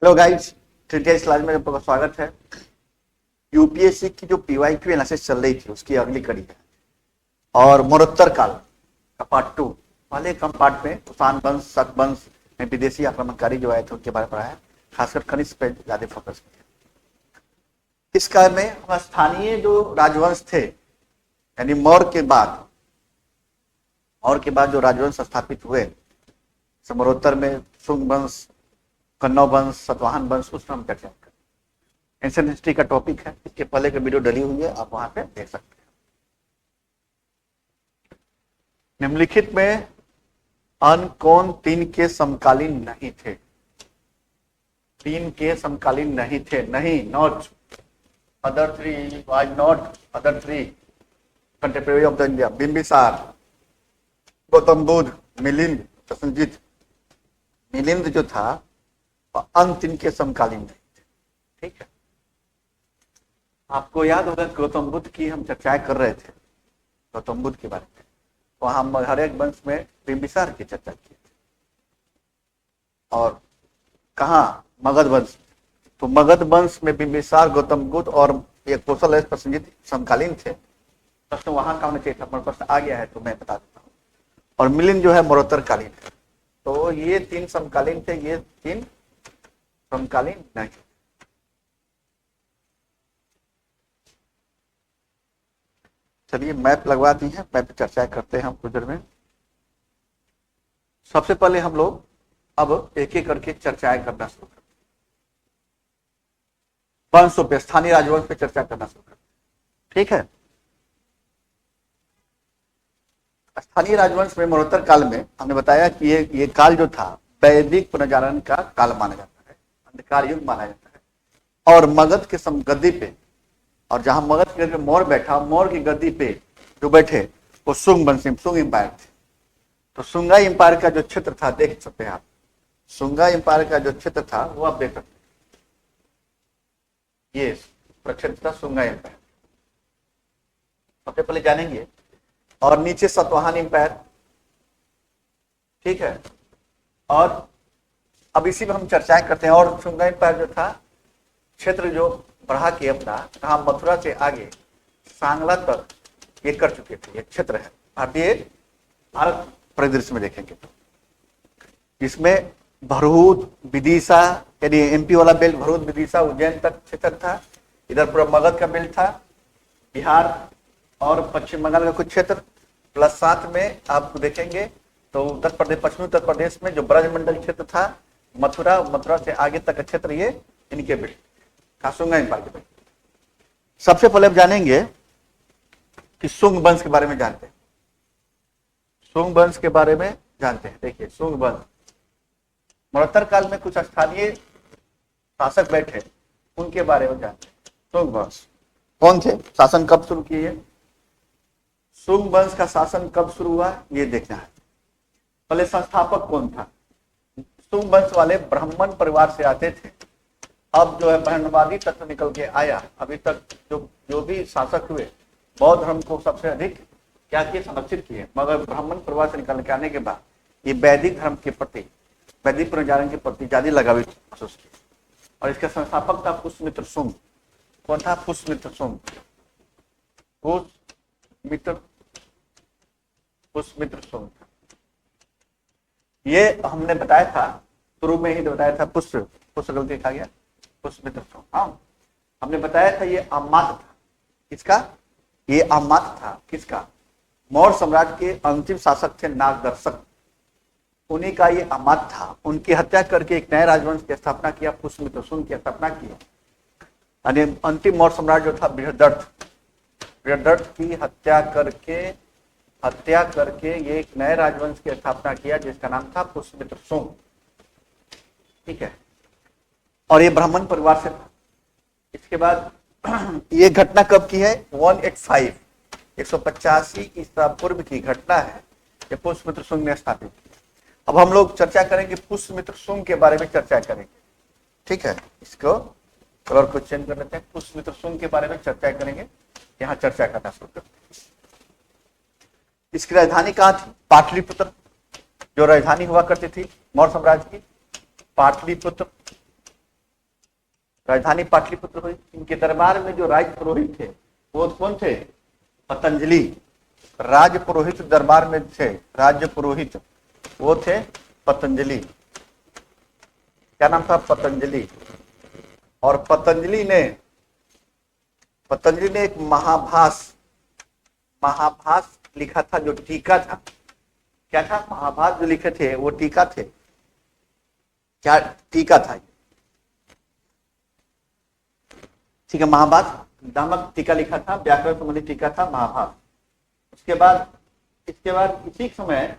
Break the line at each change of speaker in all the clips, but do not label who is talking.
Hello guys, Tritiya class में आपका स्वागत है। यूपीएससी की जो पीवाईक्यू एनालिसिस चल रही थी उसकी अगली कड़ी है और मरणोत्तर काल का पार्ट 2। पहले कम पार्ट में कुषाण वंश, शक वंश में विदेशी आक्रमणकारी जो आए थे उनके बारे में पढ़ा है, खासकर खनिज पे ज्यादा फोकस किया। इस काल में हम स्थानीय जो राजवंश थे यानी मौर्य के बाद जो राजवंश स्थापित हुए, मरणोत्तर में शुंग वंश, कन्नौज वंश, सातवाहन वंश, उस पर हम चर्चा करें। एंशिएंट हिस्ट्री का टॉपिक है, इसके पहले की वीडियो डली हुई है, आप वहां पे देख सकते हैं। निम्नलिखित में अन्य कौन तीन के समकालीन नहीं थे? तीन के समकालीन नहीं थे, नहीं, not other three, was not other three contemporary of the India. Bimbisara, Gautam Buddha, Milind, Prasenjit. Milind जो था अंत इनके समकालीन नहीं थे। ठीक है, आपको याद होगा गौतम बुद्ध की हम चर्चाएं कर रहे थे, गौतम बुद्ध के बारे में, तो हम हर एक वंश में बिंबिसार की चर्चा की थी। और कहा मगध वंश, तो मगध वंश में बिंबिसार, गौतम बुद्ध और ये कौशल प्रसेनजीत समकालीन थे। प्रश्न वहां का होना चाहिए था, प्रश्न आ गया है तो मैं बता देता हूँ। और मिलिंद जो है मरणोत्तर कालीन है। तो ये तीन समकालीन थे, ये तीन समकालीन नहीं। चलिए मैप लगवा दी है, मैप चर्चा करते हैं हम कुछ देर में। सबसे पहले हम लोग अब एक एक करके चर्चाएं करना शुरू करते हैं। वंशों पे, स्थानीय राजवंश पे चर्चा करना शुरू करते हैं। ठीक है, स्थानीय राजवंश में मरणोत्तर काल में हमने बताया कि ये काल जो था वैदिक पुनर्जागरण का काल माना जाता है, अंधकार युग माना जाता है। और मगध के गद्दी पे, और जहां मगध की गद्दी पे मौर्य बैठा, मौर्य की गद्दी पे जो बैठे वो शुंग वंश, शुंग एम्पायर थे। तो शुंगा एम्पायर का जो क्षेत्र था, देख सकते हैं आप, शुंगा एम्पायर का जो क्षेत्र था वो आप देख सकते हैं, ये प्रक्षेत्र था शुंगा एम्पायर। सबसे पहले जानेंगे। और नीचे सातवाहन एम्पायर। ठीक है, और अब इसी में हम चर्चाएं करते हैं। और शुंगा एम्पायर जो था क्षेत्र जो बढ़ा के अपना कहा मथुरा से आगे सांगला तक ये कर चुके थे, ये क्षेत्र है भारतीय भारत परिदृश्य में देखेंगे तो इसमें भरूच, विदिशा यानी एमपी वाला बेल्ट, भरूच, विदिशा, उज्जैन तक क्षेत्र था। इधर पूरा मगध का बेल्ट था, बिहार और पश्चिम बंगाल का कुछ क्षेत्र, प्लस साथ में आप देखेंगे तो उत्तर प्रदेश, पश्चिमी उत्तर प्रदेश में जो ब्रजमंडल क्षेत्र था, मथुरा से आगे तक का क्षेत्र, ये इनके बेल्ट शुंगा एम्पायर के बेल्ट। सबसे पहले आप जानेंगे कि शुंग वंश के बारे में जानते हैं। शुंग वंश के बारे में जानते हैं। देखिए शुंग वंश मरणोत्तर काल में कुछ स्थानीय शासक बैठे, उनके बारे में जानते हैं। शुंग वंश कौन थे, शासन कब शुरू किए, शुंग वंश का शासन कब शुरू हुआ, ये देखना है। पहले संस्थापक कौन था? शुंग वंश वाले ब्राह्मण परिवार से आते थे। अब जो है ब्रह्मवादी तत्व निकल के आया। अभी तक जो भी शासक हुए बौद्ध धर्म को सबसे अधिक क्या किए, संरक्षित किए, मगर ब्राह्मण परिवार से निकल के आने के बाद ये वैदिक धर्म के प्रति, वैदिक पुनर्जागरण के प्रति ज्यादा लगाव महसूस किया। और इसका संस्थापक था पुष्यमित्र शुंग। कौन था? पुष्यमित्र शुंग। पुष्यमित्र शुंग। ये हमने बताया था, शुरू में ही बताया था, पुष्य गलती खा गया, पुष्यमित्र शुंग। हाँ, हमने बताया था ये अमात्य था। किसका? ये अमात्य था। किसका? मौर्य साम्राज्य के अंतिम शासक थे नागदर्शक, उन्हीं का ये अमात्य था। उनकी हत्या करके एक नए राजवंश की स्थापना किया, पुष्यमित्र शुंग की स्थापना की। अंतिम मौर्य साम्राज्य जो था बृहद्रथ की हत्या करके ये एक नए राजवंश की स्थापना किया जिसका नाम था पुष्यमित्र शुंग। ठीक है, और ये ब्राह्मण परिवार से था। इसके बाद ये घटना कब की है? 185 ईसा पूर्व की घटना है, ये पुष्यमित्र शुंग ने स्थापित की। अब हम लोग चर्चा करेंगे पुष्यमित्र शुंग के बारे में चर्चा करेंगे। ठीक है, इसको कलर को चेंज कर लेते हैं। पुष्यमित्र शुंग के बारे में चर्चा करेंगे, यहाँ चर्चा करना शुरू करते हैं। इसकी राजधानी कहाँ थी? पाटलिपुत्र, जो राजधानी हुआ करती थी मौर्य साम्राज्य की, पाटलिपुत्र। राजधानी पाटलिपुत्र हुई। इनके दरबार में जो राज पुरोहित थे वो कौन थे? पतंजलि। राज पुरोहित दरबार में थे, राज्य पुरोहित वो थे पतंजलि। क्या नाम था? पतंजलि। और पतंजलि ने एक महाभास लिखा था, जो टीका था। क्या था? महाभास जो लिखे थे वो टीका थे। क्या टीका था? ठीक है, महाभास नामक टीका लिखा था, व्याकरण संबंधी टीका था महाभास। इसके बाद इसी समय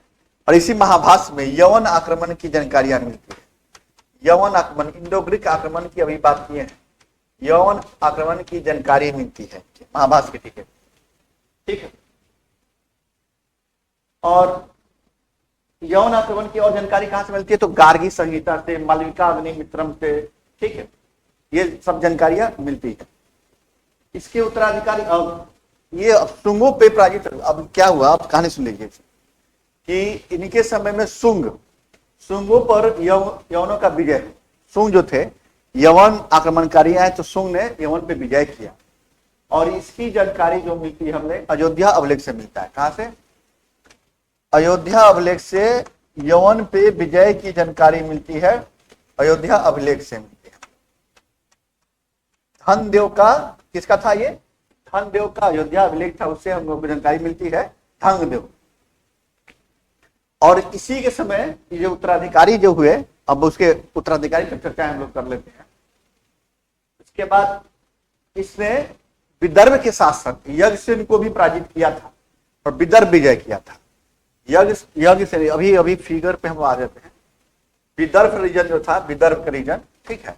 और इसी महाभास में यवन आक्रमण की जानकारियां मिलती है। यवन आक्रमण, इंडो ग्रीक आक्रमण की अभी बात किए हैं, यवन आक्रमण की जानकारी मिलती है महाभास के टीके। ठीक है, और यवन आक्रमण की और जानकारी कहां से मिलती है? तो गार्गी संहिता से, मालविका अग्निमित्रम से। ठीक है, ये सब जानकारियां मिलती है। इसके उत्तराधिकारी अब ये सुंगों पे पराजित। अब क्या हुआ, आप कहानी सुन लीजिए कि इनके समय में सुंगों पर यवनों का विजय। सुंग जो थे यवन आक्रमणकारी आए तो सुंग ने यवन पे विजय किया। और इसकी जानकारी जो मिलती है हमें अयोध्या अभिलेख से मिलता है। कहां से? अयोध्या अभिलेख से यवन पे विजय की जानकारी मिलती है, अयोध्या अभिलेख से मिलती है। धनदेव का, किसका था ये? धनदेव का अयोध्या अभिलेख था, उससे हम लोग को जानकारी मिलती है, धनदेव। और इसी के समय ये उत्तराधिकारी जो हुए, अब उसके उत्तराधिकारी पर चर्चा हम लोग कर लेते हैं। इसके बाद इसने विदर्भ के शासक यज्ञसेन को भी पराजित किया था और विदर्भ विजय किया था। यज्ञसेन, अभी फिगर पे हम आ जाते हैं। विदर्भ रीजन जो था, विदर्भ का रीजन, ठीक है,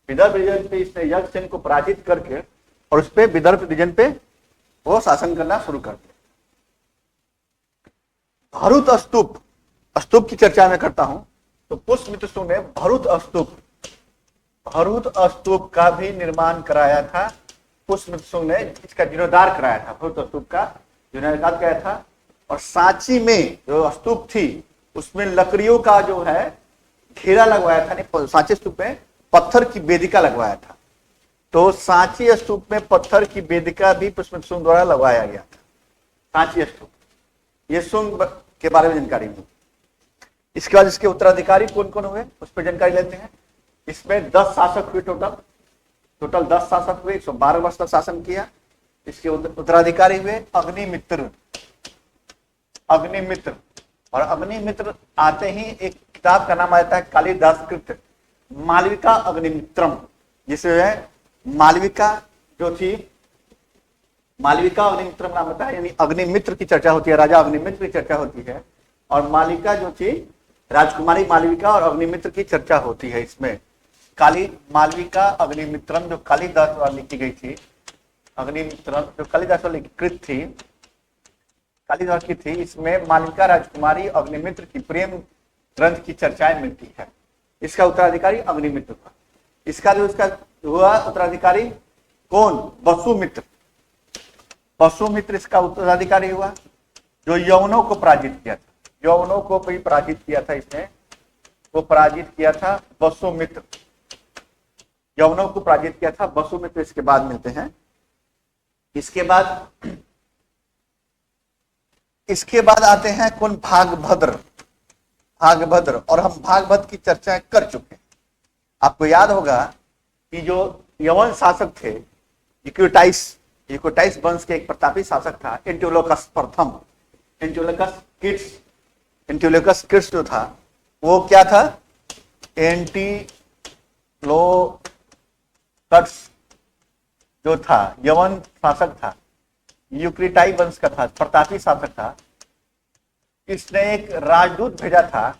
विदर्भ रीजन पे इसने यज्ञसेन को पराजित करके और उस पे विदर्भ रीजन पे वो शासन करना शुरू कर दिया। भरूत स्तूप की चर्चा मैं करता हूं तो पुष्यमित्र सुंग ने भरूत स्तूप का भी निर्माण कराया था। पुष्यमित्र सुंग ने इसका जीर्णोद्धार कराया था, भरूत स्तूप का जीर्णोद्धार कराया था। और सांची में जो स्तूप थी उसमें लकड़ियों का जो है घेरा लगवाया था। नहीं, सांची स्तूप में पत्थर की वेदिका लगवाया था। तो सांची स्तूप में पत्थर की वेदिका भी पुष्यमित्र सुंग द्वारा लगवाया गया था। सांची स्तूप, ये सुंग के बारे में जानकारी मिली। इसके बाद इसके उत्तराधिकारी कौन कौन हुए उस पर जानकारी लेते हैं। इसमें 10 शासक हुए, टोटल 10 शासक हुए, 112 वर्ष तक शासन किया। इसके उत्तराधिकारी हुए अग्निमित्र। और अग्निमित्र आते ही एक किताब का नाम आता है कालिदास कृत मालविका अग्निमित्रम, जिसमें मालविका जो थी, मालविका अग्निमित्रम नाम होता है, यानी अग्निमित्र की चर्चा होती है, राजा अग्निमित्र की चर्चा होती है। और मालिका जो थी राजकुमारी मालविका और अग्निमित्र की चर्चा होती है। इसमें मालविका अग्निमित्रम जो कालिदास द्वारा लिखी गई थी, अग्निमित्रम जो कालिदास द्वारा कृत थी, कालिदास की थी, इसमें मालविका राजकुमारी अग्निमित्र की प्रेम ग्रंथ की चर्चाएं मिलती है। इसका उत्तराधिकारी अग्निमित्र था। इसका हुआ उत्तराधिकारी कौन? वसुमित्र इसका उत्तराधिकारी हुआ, जो यवनों को पराजित किया था। यवनों को भी पराजित किया था इसने, वो पराजित किया था वसुमित्र, यवनों को पराजित किया था वसुमित्र। इसके बाद मिलते हैं। इसके बाद आते हैं कौन? भागभद्र। और हम भागभद्र की चर्चा कर चुके हैं। आपको याद होगा कि जो यवन शासक थे, यूक्रेटाइस वंश के एक प्रतापी शासक था एंटियोलकस प्रथम। एंटियोलकस किट्स जो था वो क्या था? एंटिलोकस जो था यवन शासक था, यूक्रेटाई वंश का था, प्रतापी शासक था। इसने एक राजदूत भेजा था,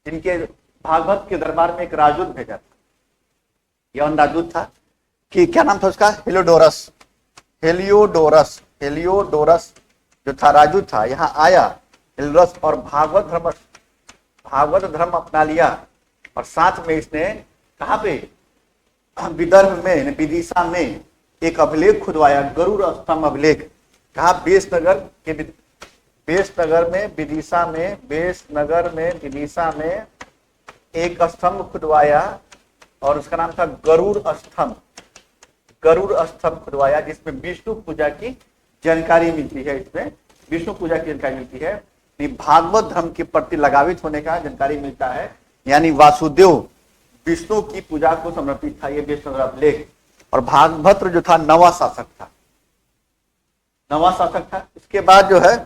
इनके भागवत के दरबार में एक राजदूत भेजा था। यवन राजदूत था कि क्या नाम था उसका? हेलियोडोरस जो था राजदूत था, यहाँ आया हेलियोडोरस और भागवत धर्म अपना लिया। और साथ में इसने कहाँ पे? विदर्भ में, विदिशा में एक अभिलेख खुदवाया, गरुड़ स्तंभ अभिलेख। कहा? बेसनगर में, विदिशा में एक स्तंभ खुदवाया और उसका नाम था गरुड़ स्तंभ। गरुड़ स्तंभ खुदवाया जिसमें विष्णु पूजा की जानकारी मिलती है। इसमें विष्णु पूजा की जानकारी मिलती है, भागवत धर्म के प्रति लगावित होने का जानकारी मिलता है। यानी वासुदेव विष्णु की पूजा को समर्पित था ये विष्णु लेख। और भागभद्र जो था नवा शासक था, नवा शासक था। इसके बाद जो है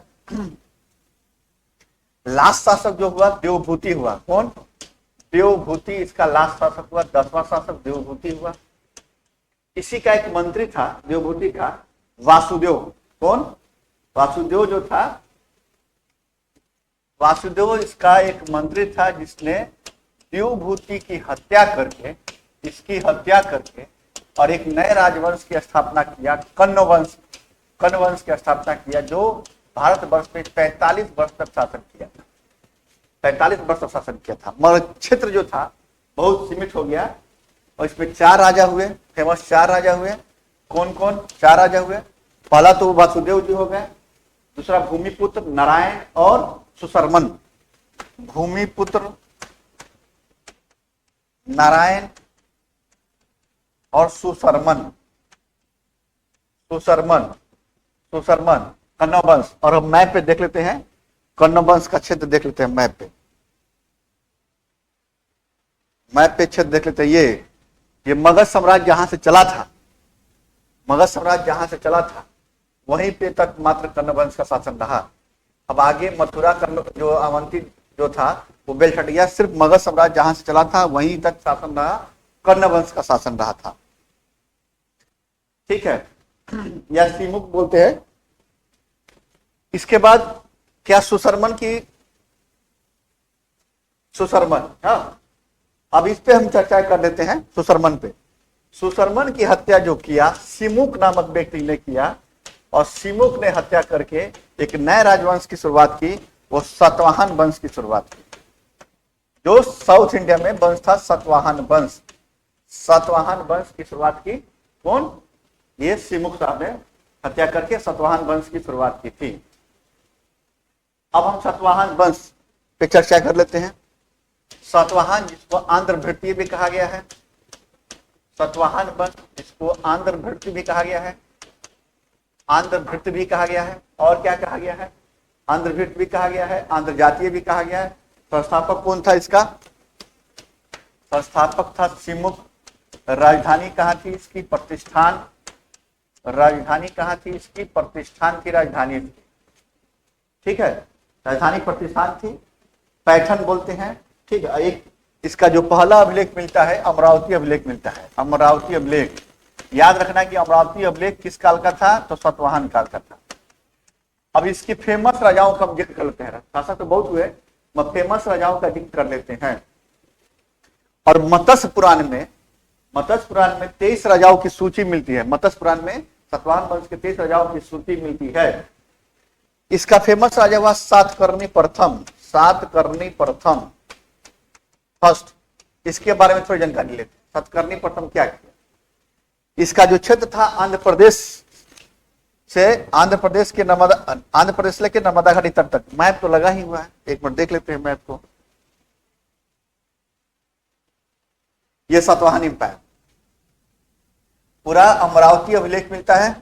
लास्ट शासक जो हुआ देवभूति हुआ। कौन? देवभूति इसका लास्ट शासक हुआ, 10वां शासक देवभूति हुआ। इसी का एक मंत्री था देवभूति का, वासुदेव। कौन? वासुदेव जो था, वासुदेव इसका एक मंत्री था जिसने देवभूति की हत्या करके, इसकी हत्या करके और एक नए राजवंश की स्थापना किया, कण्व वंश। कण्व वंश की स्थापना किया जो भारतवर्ष में 45 वर्ष तक शासन किया था। 45 वर्ष तक शासन किया था। मगर क्षेत्र जो था बहुत सीमित हो गया और इसमें 4 राजा हुए, फेमस 4 राजा हुए। कौन कौन 4 राजा हुए? पहला तो वासुदेव जी हो गए, दूसरा भूमिपुत्र नारायण और सुशर्मन। भूमिपुत्र नारायण और सुशर्मन। सुशर्मन सुशर्मन कण्व वंश। और हम मैप पे देख लेते हैं, कण्व वंश का क्षेत्र देख लेते हैं मैप पे। मैप पे क्षेत्र देख लेते हैं। ये मगध साम्राज्य जहां से चला था, मगध साम्राज्य जहां से चला था वहीं पे तक मात्र कण्व वंश का शासन रहा। अब आगे मथुरा कर्ण जो अवंती जो था वो बेल छट गया। सिर्फ मगध साम्राज्य जहां से चला था वहीं तक शासन रहा, कण्व वंश का शासन रहा था। ठीक है, या सीमुख बोलते हैं। इसके बाद क्या सुशर्मन की, सुशर्मन, हाँ, अब इस पे हम चर्चा कर लेते हैं सुशर्मन पे। सुशर्मन की हत्या जो किया सीमुख नामक व्यक्ति ने किया और सीमुख ने हत्या करके एक नए राजवंश की शुरुआत की, वो सातवाहन वंश की शुरुआत की। जो साउथ इंडिया में वंश था सातवाहन वंश, सातवाहन वंश की शुरुआत की। कौन? ये सीमुख साहब ने हत्या करके सातवाहन वंश की शुरुआत की थी। अब हम सातवाहन वंश पे चर्चा कर लेते हैं। सातवाहन जिसको आंध्र भृत्य भी कहा गया है, सातवाहन वंश जिसको आंध्र भृत्य भी कहा गया है, आंध्र भृत्य भी कहा गया है। और क्या कहा गया है? आंध्र भृत्य भी कहा गया है, आंध्र जातीय भी कहा गया है। संस्थापक कौन था इसका? संस्थापक था सीमुख। राजधानी कहाँ थी इसकी? प्रतिष्ठान। राजधानी कहाँ थी इसकी? प्रतिष्ठान की राजधानी थी। ठीक है, राजधानी प्रतिष्ठान थी, पैठन बोलते हैं। ठीक है, एक इसका जो पहला अभिलेख मिलता है अमरावती अभिलेख मिलता है। अमरावती अभिलेख, याद रखना कि अमरावती अभिलेख किस काल का था? तो सातवाहन काल का था। अब इसके फेमस राजाओं का जिक्र कर लेते हैं। शासक तो बहुत हुए, फेमस राजाओं का जिक्र कर लेते हैं। और मत्स्य पुराण में, मत्स्य पुराण में 23 राजाओं की सूची मिलती है। मत्स्य पुराण में सातवाहन वंश के 23 राजाओं की सूची मिलती है। इसका फेमस राजा हुआ सातकर्णी प्रथम। सातकर्णी प्रथम फर्स्ट, इसके बारे में थोड़ी जानकारी लेते हैं। सातकर्णी प्रथम क्या किया? इसका जो क्षेत्र था आंध्र प्रदेश से, आंध्र प्रदेश के नर्मदा, आंध्र प्रदेश लेके नर्मदा घाटी तट तक। मैप तो लगा ही हुआ है, एक मिनट देख लेते हैं मैप को। ये सातवाहन एम्पायर, पूरा अमरावती अभिलेख मिलता है,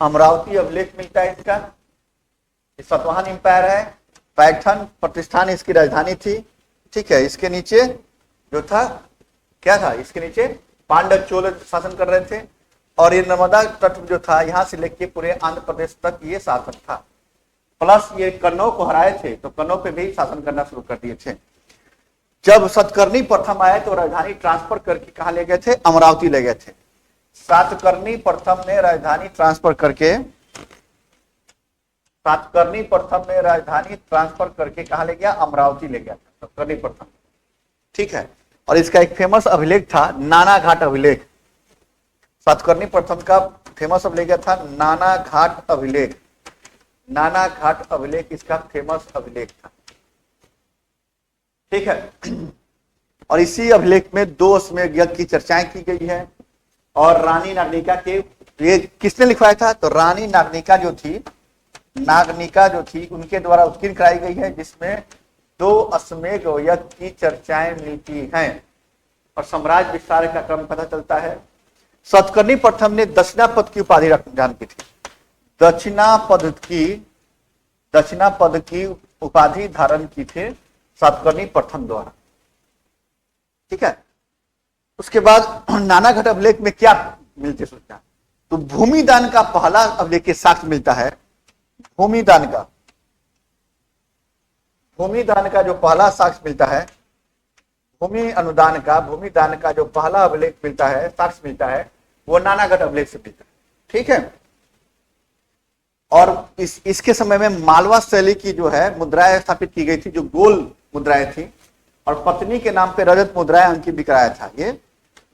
अमरावती अभिलेख मिलता है इसका। सातवाहन एम्पायर है, पैठन प्रतिष्ठान इसकी राजधानी थी। ठीक है, इसके नीचे जो था क्या था? इसके नीचे पांडव चोल शासन कर रहे थे और ये नर्मदा तट जो था यहां से लेके पूरे आंध्र प्रदेश तक ये शासन था। प्लस ये कन्नौज को हराए थे तो कन्नौज पे भी शासन करना शुरू कर दिए थे। जब सातकर्णी प्रथम आए तो राजधानी ट्रांसफर करके कहा ले गए थे? अमरावती ले गए थे। सातकर्णी प्रथम ने राजधानी ट्रांसफर करके, सातकर्णी प्रथम ने राजधानी ट्रांसफर करके कहा ले गया? अमरावती ले गया था सातकर्णी प्रथम। ठीक है, और इसका एक फेमस अभिलेख था नाना घाट अभिलेख। सातकर्णी प्रथम का फेमस अभिलेख था नाना घाट अभिलेख। नाना घाट अभिलेख इसका फेमस अभिलेख था। ठीक है, और इसी अभिलेख में 2 अश्वमेध यज्ञ की चर्चाएं की गई है। और रानी नागनिका के, ये किसने लिखवाया था? तो रानी नागनिका जो थी, नागनिका जो थी उनके द्वारा उत्कीर्ण कराई गई है, जिसमें 2 अश्वमेध यज्ञ की चर्चाएं मिलती हैं। और साम्राज्य विस्तार का क्रम पता चलता है। सातकर्णी प्रथम ने दक्षिणापद की उपाधि धारण की थी। दक्षिणापद की उपाधि धारण की थे सातकर्णी प्रथम द्वारा। ठीक है। उसके बाद नानाघट अभिलेख में क्या मिलते सूचना, तो भूमिदान का पहला अभिलेख के साक्ष्य मिलता है। भूमिदान का जो पहला साक्ष्य मिलता है, भूमिदान का जो पहला अभिलेख मिलता है, साक्ष्य मिलता है, वो नानागढ़ अभिलेख से मिलता है। ठीक है। और इसके समय में मालवा शैली की जो है मुद्राएं स्थापित की गई थी, जो गोल मुद्राएं थी, और पत्नी के नाम पे रजत मुद्राएं अंकित भी कराया था। ये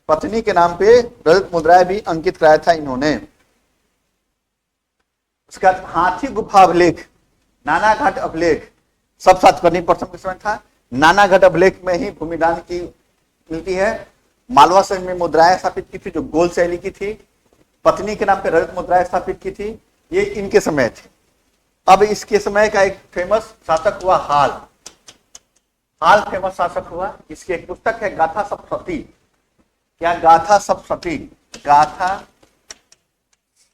पत्नी के नाम पे रजत मुद्राएं भी अंकित कराया था इन्होंने। उसके बाद हाथी गुफा अभिलेख, नानाघाट अभिलेख सब सातकर्णी प्रथम के समय था। नानाघट अभिलेख में ही भूमिदान की मिलती है। मालवा शैली में मुद्राएं स्थापित की थी, जो गोल शैली की थी। पत्नी के नाम पे रजत मुद्राएं स्थापित की थी, ये इनके समय थे। अब इसके समय का एक फेमस शासक हुआ हाल फेमस शासक हुआ। इसकी एक पुस्तक है गाथा सप्तशती। क्या गाथा सप्तशती? गाथा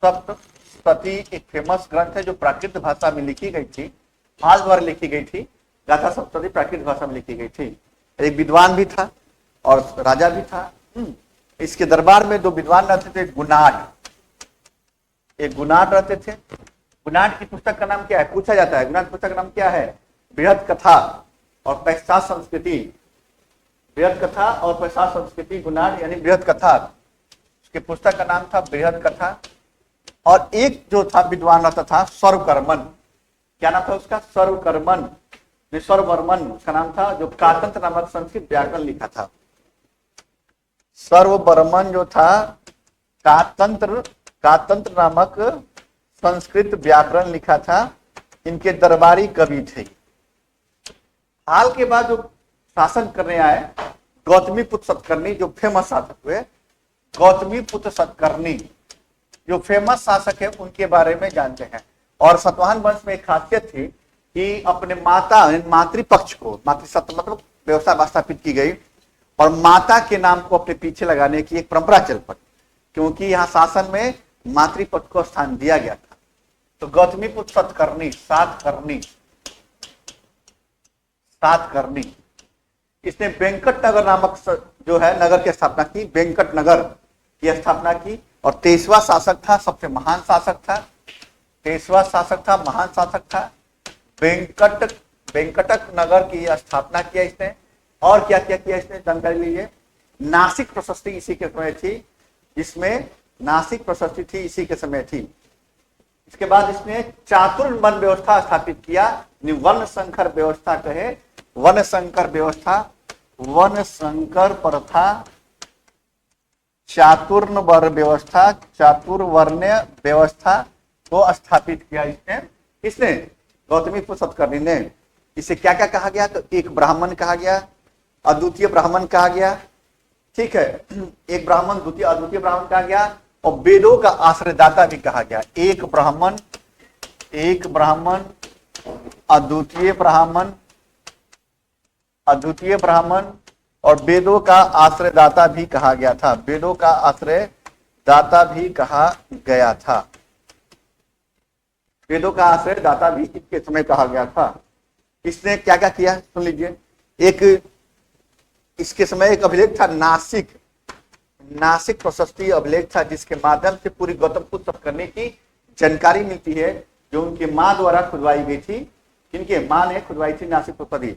सप्तशती एक फेमस ग्रंथ है जो प्राकृत भाषा में लिखी गई थी, हाल द्वारा लिखी गई थी। गाथा सप्तशती प्राकृत भाषा में लिखी गई थी। एक विद्वान भी था और राजा भी था। इसके दरबार में दो विद्वान रहते थे, एक गुनाट रहते थे। गुनाट की पुस्तक का नाम क्या है, पूछा जाता है। गुनाट पुस्तक का नाम क्या है? बृहद कथा और पैसा संस्कृति। बृहद कथा और पैसा संस्कृति, गुनाट यानी बृहद कथा, उसके पुस्तक का नाम था बृहद कथा। और एक जो था विद्वान रहता था सर्वकर्मन। क्या नाम था उसका? सर्वकर्मन, सर्ववर्मन उसका नाम था, जो कातंत्र नामक संस्कृत व्याकरण लिखा था। सर्ववर्मन जो था कातंत्र नामक संस्कृत व्याकरण लिखा था। इनके दरबारी कवि थे। हाल के बाद जो शासन करने आए गौतमीपुत्र सतकर्णी, जो फेमस शासक हुए, गौतमीपुत्र सतकर्णी जो फेमस शासक है, उनके बारे में जानते हैं। और सतवाहन वंश में एक खासियत थी कि अपने मातृपक्ष को, मातृसत्ता मतलब व्यवस्था स्थापित की गई, और माता के नाम को अपने पीछे लगाने की एक परंपरा चल पड़ी, क्योंकि यहाँ शासन में मातृपक्ष को स्थान दिया गया था। तो गौतमीपुत्र सतकर्णी, सात करनी, इसने वेंकट नगर नामक जो है नगर की स्थापना की। वेंकट नगर की स्थापना की। और 23वां शासक था, सबसे महान शासक था। 23वां शासक था, महान शासक था। वेंकटक नगर की स्थापना किया इसने। और क्या क्या किया इसने, जानकारी लीजिए। नासिक प्रशस्ति इसी के समय थी, जिसमें नासिक प्रशस्ति थी इसी के समय थी। इसके बाद इसने चातुर्वन व्यवस्था स्थापित किया। वर्ण संकर व्यवस्था कहे, वन संकर व्यवस्था, वन संकर प्रथा, चातुर्वर्ण व्यवस्था को स्थापित किया इसने गौतमीपुत्र सतकर्णी ने। इसे क्या क्या कहा गया? तो एक ब्राह्मण कहा गया, अद्वितीय ब्राह्मण कहा गया। ठीक है, एक ब्राह्मण, द्वितीय अद्वितीय ब्राह्मण कहा गया, और वेदों का आश्रयदाता भी कहा गया। एक ब्राह्मण, अद्वितीय ब्राह्मण और वेदों का आश्रयदाता भी कहा गया था। वेदों का आश्रयदाता भी कहा गया था। वेदों का आश्रयदाता भी इसके समय कहा गया था। इसने क्या क्या किया सुन लीजिए। एक इसके समय एक अभिलेख था नासिक प्रशस्ति अभिलेख था, जिसके माध्यम से पूरी गौतमपुत्र सतकर्णी की जानकारी मिलती है, जो उनकी मां द्वारा खुदवाई गई थी। किनके? मां ने खुदवाई थी नासिक प्रशस्ति।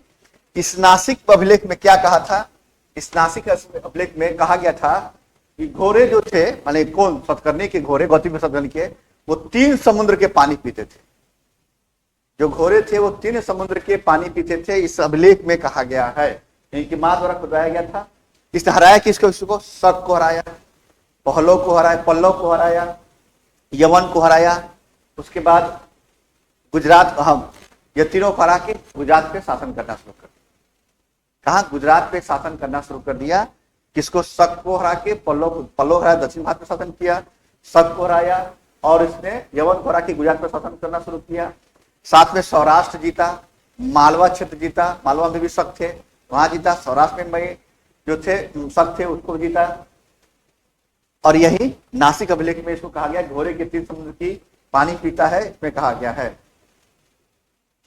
इस नासिक अभिलेख में क्या कहा था? इस नासिक अभिलेख में कहा गया था कि घोड़े जो थे, माने कौन? सतकर्णी के घोड़े, गौतमी सतकर्णी के, वो 3 समुद्र के पानी पीते थे। जो घोड़े थे वो 3 समुद्र के पानी पीते थे, इस अभिलेख में कहा गया है। इनकी मां द्वारा खुदवाया गया था। इसने हराया किसको? इसको शक को हराया, पल्लव को हराया, यवन को हराया। उसके बाद गुजरात, ये तीनों को हरा के गुजरात पे शासन करना शुरू कर दिया। कहा? गुजरात पे शासन करना शुरू कर दिया। किसको? शक को हरा के पल्लव हराया, दक्षिण भारत में शासन किया। शक को हराया और इसने यवन को हरा के गुजरात पे शासन करना शुरू किया। साथ में सौराष्ट्र जीता, मालवा क्षेत्र जीता। मालवा में भी शक थे, वहां जीता। सौराष्ट्र में जो थे शक थे उसको जीता। और यही नासिक अभिलेख में इसको कहा गया घोड़े के तीर समुद्र की पानी पीता है, इसमें कहा गया है।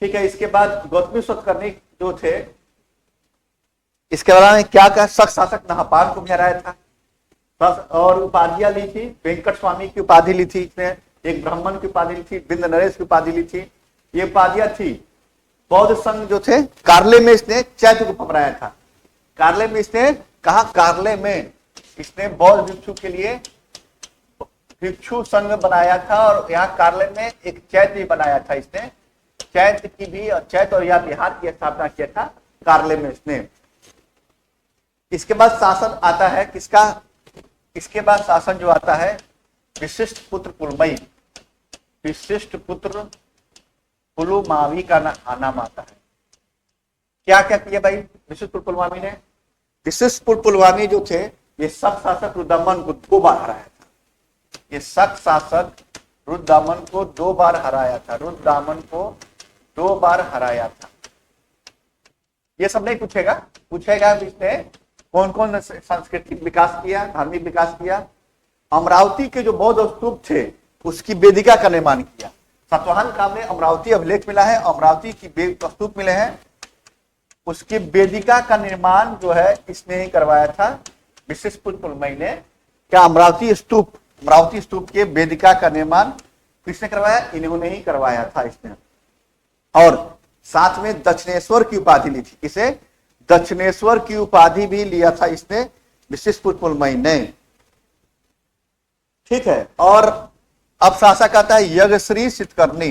ठीक है, इसके बाद गौतमी सतकर्णी जो थे, इसके बारे में क्या कहा, शक शासक नहपान को भी हराया था और उपाधियां ली थी, वेंकट स्वामी की उपाधि ली थी, इसने एक ब्राह्मण की उपाधि ली थी, बिंद नरेश की उपाधि ली थी। ये उपाधियां थी। बौद्ध संघ जो थे, कार्ले में इसने चैत्य को पकड़ाया था। कार्ले में इसने कहा, कार्ले में इसने बौद्ध भिक्षु के लिए भिक्षु संघ बनाया था और यहाँ कार्ले में एक चैत्य बनाया था। इसने चैत्य की भी, चैत्य और या बिहार की स्थापना किया था कार्ले में इसने। इसके बाद शासन आता है किसका, इसके बाद शासन जो आता है विशिष्ट पुत्र पुलमई, विशिष्ट पुत्र पुलुमावी का नाम आता है। क्या क्या किया भाई विशिष्ट पुत्र पुलमावी ने? विशिष्ट पुत्र पुलमावी जो थे, ये शक शासक रुद्रदमन को 2 बार हराया था। ये शक शासक रुद्रदमन को 2 बार हराया था, रुद्रदमन को 2 बार हराया था। ये सब नहीं पूछेगा, पूछेगा इसने कौन कौन सांस्कृतिक विकास किया, धार्मिक विकास किया। अमरावती के जो बौद्ध स्तूप थे उसकी वेदिका का निर्माण किया। सातवाहन काल में अमरावती अभिलेख मिला है, अमरावती की स्तूप मिले हैं, उसकी वेदिका का निर्माण जो है इसने ही करवाया था विशिष्ट पुत्र पुलमई ने। क्या अमरावती स्तूप के वेदिका का निर्माण किसने करवाया? इन्होंने ही करवाया था इसने। और साथ में दक्षिणेश्वर की उपाधि ली थी। किसे? दक्षिणेश्वर की उपाधि भी लिया था इसने, विशिष्ट पुत्र पुलमई ने। ठीक है, और अब शासक आता है यज्ञश्री सितकर्णी,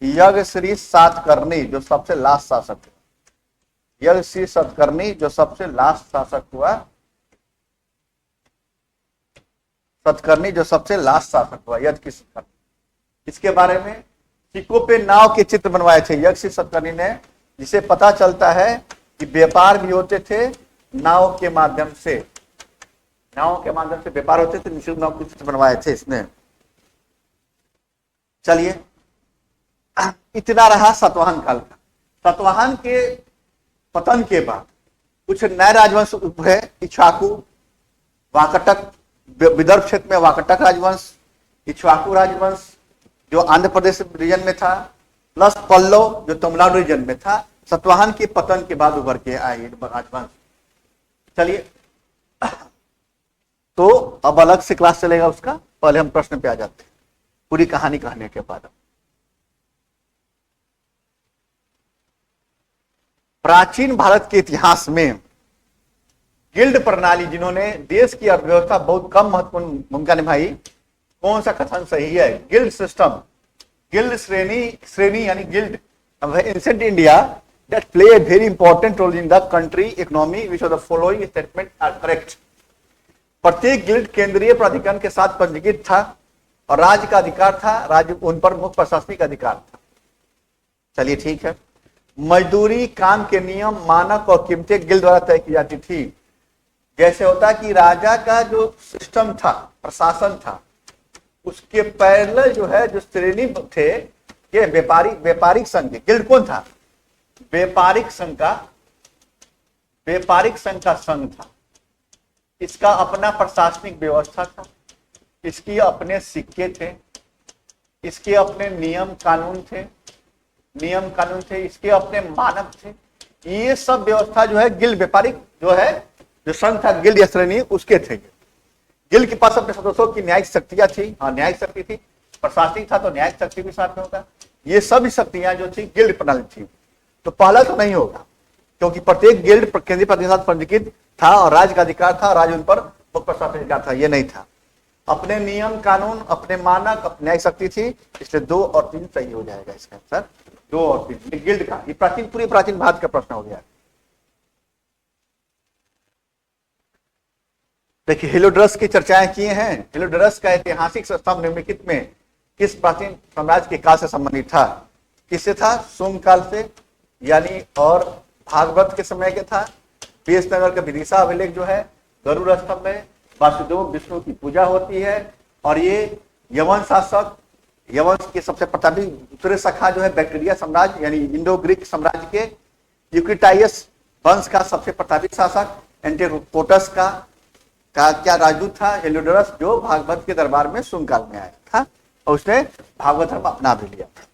यज्ञश्री सातकर्णी जो सबसे लास्ट शासक हुआ, यज्ञश्री सतकर्णी जो सबसे लास्ट शासक हुआ, सतकर्णी जो सबसे लास्ट शासक हुआ, यज्ञ सतकर्णी। इसके बारे में सिक्कों पे नाव के चित्र बनवाए थे यज्ञ सतकर्णी ने, जिसे पता चलता है कि व्यापार भी होते थे नाव के माध्यम से, नाव के माध्यम से व्यापार होते थे, निश्चित नाव के चित्र बनवाए थे इसने। चलिए, इतना रहा सातवाहन काल का। सातवाहन के पतन के बाद कुछ नए राजवंश उभरे, इक्ष्वाकु, वाकटक, विदर्भ क्षेत्र में वाकटक राजवंश, इक्ष्वाकु राजवंश जो आंध्र प्रदेश रीजन में था, प्लस पल्लव जो तमिलनाडु रीजन में था। सातवाहन के पतन के बाद उभर के आए राजवंश। चलिए, तो अब अलग से क्लास चलेगा उसका, पहले हम प्रश्न पे आ जाते हैं पूरी कहानी कहने के बाद। प्राचीन भारत के इतिहास में गिल्ड प्रणाली जिन्होंने देश की अर्थव्यवस्था बहुत कम महत्वपूर्ण भूमिका निभाई, कौन सा कथन सही है? गिल्ड सिस्टम, गिल्ड श्रेणी यानी guild ancient India that play a very important role in the country economy, which of the following statement are correct? प्रत्येक गिल्ड केंद्रीय प्राधिकरण के साथ पंजीकृत था और राज्य का अधिकार था, राज्य उन पर मुख्य प्रशासनिक अधिकार था। चलिए ठीक है। मजदूरी, काम के नियम, मानक और कीमतें गिल्ड द्वारा तय की जाती थी। जैसे होता कि राजा का जो सिस्टम था, प्रशासन था, उसके पैरेलल जो है जो श्रेणी थे ये व्यापारिक संघ, गिल्ड कौन था? व्यापारिक संघ का संघ था। इसका अपना प्रशासनिक व्यवस्था था, इसकी अपने सिक्के थे, इसके अपने नियम कानून थे, इसके अपने मानक थे। ये सब व्यवस्था जो है गिल्ड, व्यापारिक जो है जो संघ था, गिल्ड या श्रेणी, उसके थे। गिल्ड के पास अपने सदस्यों की न्यायिक शक्तियां थी, हाँ न्यायिक शक्ति थी, प्रशासनिक था तो न्यायिक शक्ति भी साथ में होगा। ये सभी शक्तियां जो थी गिल्ड प्रणाली थी। तो पहला तो नहीं होगा, क्योंकि प्रत्येक गिल्ड केंद्रीय प्रतिनिधि पंजीकृत था और राज्य का अधिकार था, राज्य उन पर मुख्य प्रशासनिक अधिकार था। ये नहीं था। अपने नियम कानून, अपने मानक, अपनी न्यायिक शक्ति थी, इसलिए 2 और 3 सही हो जाएगा इसका आंसर। 2 और 3 गिल्ड का, ये पूरी प्राचीन भारत का प्रश्न हो गया। देखिए, हेलोडोरस की चर्चाएं किए हैं। हेलोडोरस का ऐतिहासिक स्तंभ निम्नलिखित में किस प्राचीन साम्राज्य के काल से संबंधित था? किससे था? शुंग काल से, यानी और भागवत के समय के था। पेशनगर का विदिशा अभिलेख जो है, गरुड़ स्तंभ में वासुदेव विष्णु की पूजा होती है। और ये यवन शासक, यवन के सबसे प्रतापी दूसरे शाखा जो है बैक्टीरिया साम्राज्य यानी इंडो ग्रीक साम्राज्य के यूक्रिटाइयस वंश का सबसे प्रतापी शासक एंटिकोटस का क्या राजदूत था? हेलियोडोरस, जो भागवत के दरबार में शुंग काल में आया था और उसने भागवत धर्म अपना भी लिया था।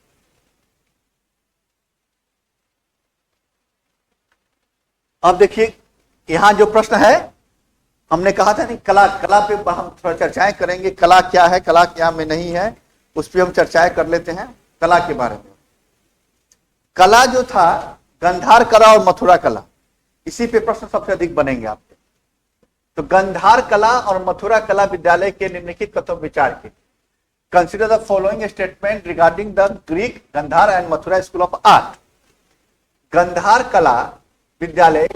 अब देखिए यहां जो प्रश्न है, हमने कहा था नहीं, कला पे हम थोड़ा चर्चाएं करेंगे। कला क्या है, कला क्या में नहीं है, उस पर हम चर्चाएं कर लेते हैं। कला के बारे में, कला जो था, गंधार कला और मथुरा कला, इसी पे प्रश्न सबसे अधिक बनेंगे आपके। तो गंधार कला और मथुरा कला विद्यालय के निम्नलिखित कथन विचार के। Consider the following statement regarding the Greek, Gandhara and Mathura school of art. Gandhara कला विद्यालय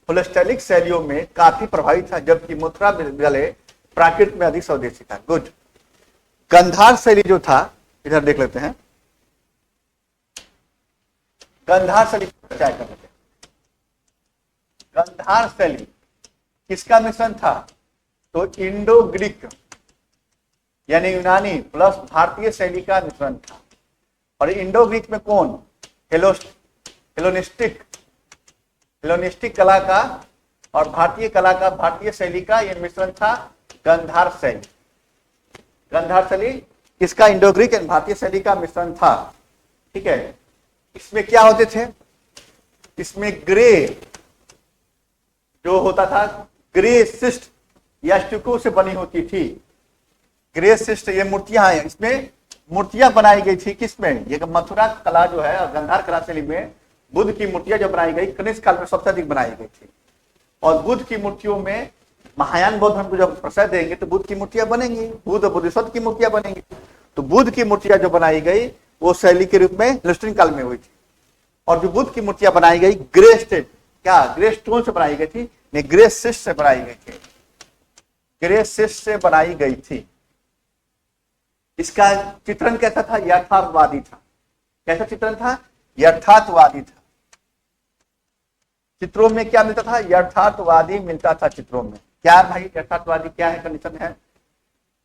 होलिस्टिक शैलियों में काफी प्रभावित था, जबकि मथुरा विद्यालय प्राकृत में अधिक स्वदेशी था। गुड। गंधार शैली जो था, इधर देख लेते हैं, गंधार शैली क्या कर लेते हैं। गंधार शैली किसका मिश्रण था? तो इंडो ग्रीक यानी यूनानी प्लस भारतीय शैली का मिश्रण था। और इंडो ग्रीक में कौन? हेलोनिस्टिक कला का और भारतीय कला का, भारतीय शैली का यह मिश्रण था गंधार शैली। गंधार शैली किसका? इंडो ग्रीक एंड भारतीय शैली का मिश्रण था। ठीक है। इसमें क्या होते थे? इसमें ग्रे जो होता था, ग्रे सिस्ट या स्टुको से बनी होती थी। ग्रे सिस्ट, ये मूर्तियां हैं, इसमें मूर्तियां बनाई गई थी। किसमें? ये मथुरा कला जो है और गंधार कला शैली में बुद्ध की मूर्तियां जो बनाई गई, कनिष्क काल में सबसे अधिक बनाई गई थी। और बुद्ध की मूर्तियों में महायान बौद्ध धर्म को जब प्रसार देंगे तो बुद्ध की मूर्तियां बनेंगी, बुद्ध बोधिसत्व की मूर्तियां बनेंगी। तो बुद्ध की मूर्तियां जो बनाई गई वो शैली के रूप में हेलेनिस्टिक काल में हुई थी। और जो बुद्ध की मूर्तियां बनाई गई ग्रे स्टेट, क्या ग्रे स्टोन से बनाई गई थी? नहीं, ग्रे सिस्ट से बनाई गई थी। ग्रे सिस्ट से बनाई गई थी। इसका चित्रण कैसा था? यथार्थवादी था। कैसा चित्रण था? यथार्थवादी था। चित्रों में क्या मिलता था? यथार्थवादी मिलता था चित्रों में। क्या भाई यथार्थवादी क्या है? कंडीशन है,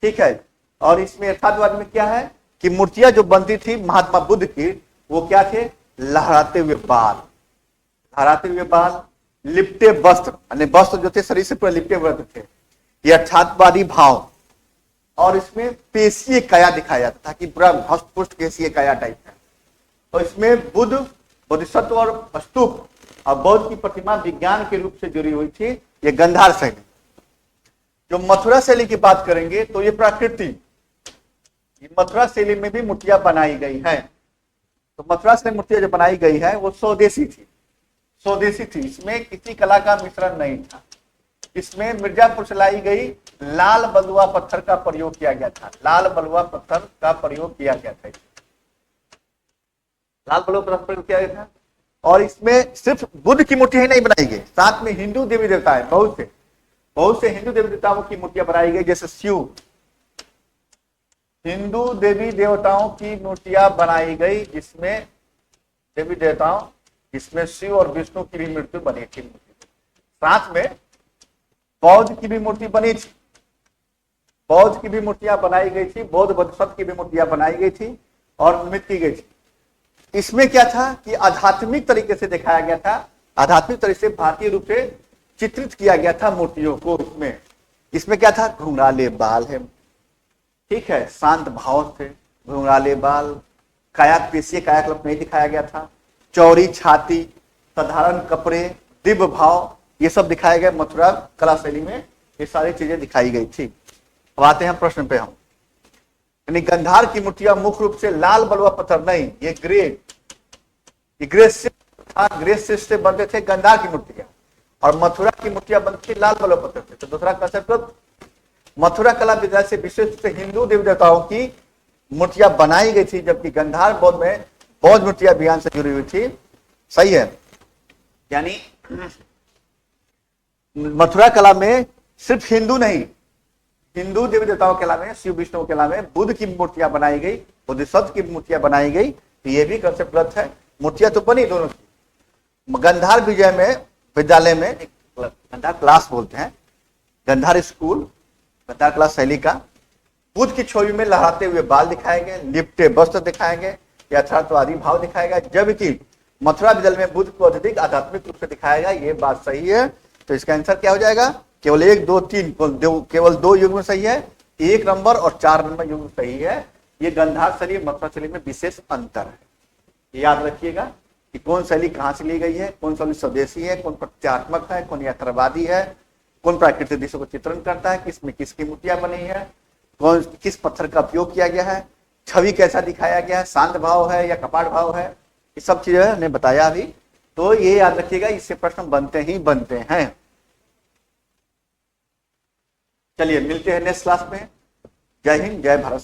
ठीक है। और इसमें यथार्थवादी में क्या है कि मूर्तियां जो बनती थी महात्मा बुद्ध की, वो क्या थे? लहराते हुए बाल, लहराते हुए बाल, लिपटे वस्त्र, यानी वस्त्र जो थे शरीर से पूरे लिपटे वस्त्र थे, यथार्थवादी भाव। और इसमें पेशीय काया दिखाया जाता था कि पूरा हस्त पुष्ट पेशीय काया टाइप है। तो इसमें बुद्ध, बोधिसत्व और स्तूप और बौद्ध की प्रतिमा विज्ञान के रूप से जुड़ी हुई थी। ये गंधार शैली। जो मथुरा शैली की बात करेंगे तो ये प्राकृति, मथुरा शैली में भी मूर्तियां बनाई गई है। तो मथुरा से मूर्तियां जो बनाई गई है वो स्वदेशी थी, स्वदेशी थी। इसमें किसी कला का मिश्रण नहीं था। इसमें मिर्जापुर से लाई गई लाल बलुआ पत्थर का प्रयोग किया गया था। लाल बलुआ पत्थर का प्रयोग किया गया था। लाल बलुआ पत्थर प्रयोग किया गया था। और इसमें सिर्फ बुद्ध की मूर्ति ही नहीं बनाई गई, साथ में हिंदू देवी देवता है, बहुत से हिंदू देवी देवताओं की मूर्तियां बनाई गई। जैसे शिव, हिंदू देवी देवताओं की मूर्तियां बनाई गई, जिसमें देवी देवताओं, जिसमें शिव और विष्णु की भी मूर्ति बनी थी। साथ में बौद्ध की भी मूर्ति बनी थी, बौद्ध की भी मूर्तियां बनाई गई थी, बौद्ध बोधिसत्व की भी मूर्तियां बनाई गई थी और निर्मित की गई थी। इसमें क्या था कि आध्यात्मिक तरीके से दिखाया गया था, आध्यात्मिक तरीके से भारतीय रूप से चित्रित किया गया था मूर्तियों को। इसमें क्या था? घुंघराले बाल है, ठीक है, शांत भाव थे, घुंघराले बाल, काया पेशीय कायाकल्प नहीं दिखाया गया था, चौड़ी छाती, साधारण कपड़े, दिव्य भाव, ये सब दिखाया गया मथुरा कला शैली में। ये सारी चीजें दिखाई गई थी। अब आते हैं प्रश्न पे हम। यानी गंधार की मूर्तियां मुख्य रूप से लाल बलुआ पत्थर नहीं, ये ग्रे था, ग्रे से बनते थे गंधार की मूर्तियां। और मथुरा की मूर्तियां बनती थी लाल बलुआ पत्थर थे। तो दूसरा कंसेप्ट, मथुरा कला विद्यालय से विशेष रूप से हिंदू देवी देवताओं की मूर्तियां बनाई गई थी, जबकि गंधार बौद्ध में बौद्ध मूर्तियां विज्ञान से जुड़ी हुई थी। सही है। यानी मथुरा कला में सिर्फ हिंदू नहीं, हिंदू देवी देवताओं के अलावा, शिव विष्णु के अलावा बुद्ध की मूर्तियां बनाई गई, बोधिसत्व की मूर्तियां बनाई गई। तो ये भी कंसेप्ट गलत है। मूर्तियां तो बनी दोनों की। गंधार विजय में विद्यालय में एक गंधार क्लास बोलते हैं, गंधार स्कूल, गंधार क्लास शैली का, बुद्ध की छवि में लहराते हुए बाल दिखाए गए, लिपटे वस्त्र दिखाए गए, यथार्थवादी भाव दिखाया गया। जबकि मथुरा विद्यालय में बुद्ध को अधिक आध्यात्मिक रूप से दिखाया गया। ये बात सही है। तो इसका आंसर क्या हो जाएगा? केवल 1, 2, 3, केवल 2 युग्म सही है, 1 नंबर और 4 नंबर युग्म सही है। ये गंधार शैली मथुरा शैली में विशेष अंतर है, याद रखिएगा कि कौन शैली कहां से ली गई है, कौन शैली स्वदेशी है, कौन प्रत्यात्मक है, कौन यथार्थवादी है, कौन प्राकृतिक दृश्य को चित्रण करता है, किसमें किसकी मूर्तियां बनी है, कौन किस पत्थर का उपयोग किया गया है, छवि कैसा दिखाया गया है, शांत भाव है या कपाट भाव है, ये सब चीजें ने बताया अभी। तो ये याद रखिएगा, इससे प्रश्न बनते ही बनते हैं। चलिए मिलते हैं नेक्स्ट क्लास में। जय हिंद, जय भारत।